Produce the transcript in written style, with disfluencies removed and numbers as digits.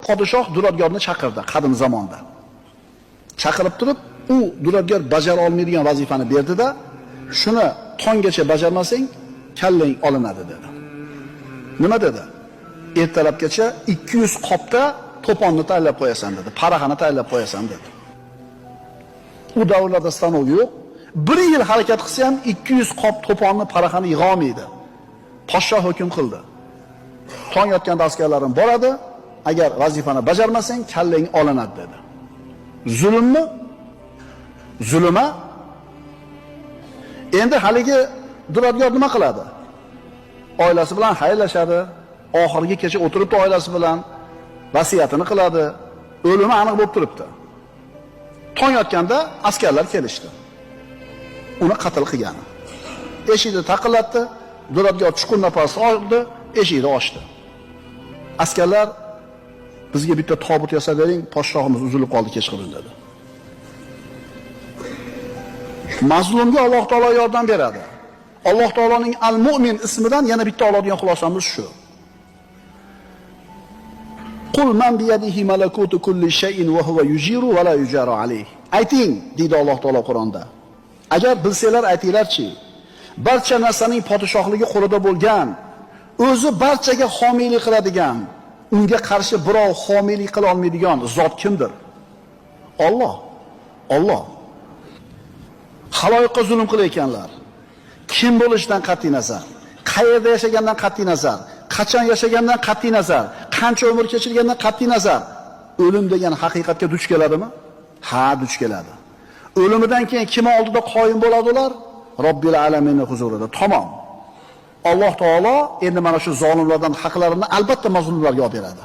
podshoh duradgorni chaqirdi qadim zamonda. Chaqirib turib, u duradgor bajara olmaydigan vazifani berdi-da, shuni tonggacha bajarmasang, kallang olinadi dedi. Nima dedi? Ertalabgacha 200 qopda to'ponni tayyorlab qo'yasan dedi, paraxani tayyorlab qo'yasan dedi. U davrlarda stanov yo'q. 1 yil harakat qilsa ham 200 qop to'ponni paraxani yig'a olmaydi. Podshoh hukm qildi. Tong yotganda askarlarim boradi, agar vazifani bajarmasang kallang olinadi dedi. Zulmmi? Zulma? Endi haligi duradgor nima qiladi? Oilasi bilan xayrlashadi, oxirgi kecha o'tiribdi oilasi bilan, vasiyatini qiladi, o'limi aniq bo'lib turibdi. Tong yotganda askarlar kelishdi. Uni qatl qilgani. Eshikni taqillatdi, duradgor chuqur nafas oldi, eshikni ochdi. Askarlar bizga bitta tobut yasab bering, podshohimiz uzilib qoldi kechqurun dedi. Mazlumga Alloh taolo yordam beradi. Alloh taoloning Al-Mu'min ismidan yana bitta oladigan xulosamiz shu. Qul man biyadihi malakutu kulli shay'in wa huwa yujiru wa la yujaru alayh. Ayting, deydi Alloh taolo Qur'onda. Agar bilsanglar aytinglarchi, barcha narsaning podshohligi qo'lida bo'lgan, o'zi barchaga homiylik qiladigan, unga qarshi birov homiylik qila olmaydigan zot kimdir? Alloh. Alloh. Xaloyiqqa zulm qilayotganlar. Kim bo'lishidan qat'iy nazar, qayerda yashagandan qat'iy nazar, qachon yashagandan qat'iy nazar, qancha umr kechirgandan qat'iy nazar, o'lim degan haqiqatga duch keladimi? Ha, duch keladi. O'limidan keyin kim oldida qoyim bo'ladi ular? Robbil alaminning huzurida. Tamom. Alloh taolo endi mana shu zolimlardan haqlarini albatta mazlumlarga olib beradi.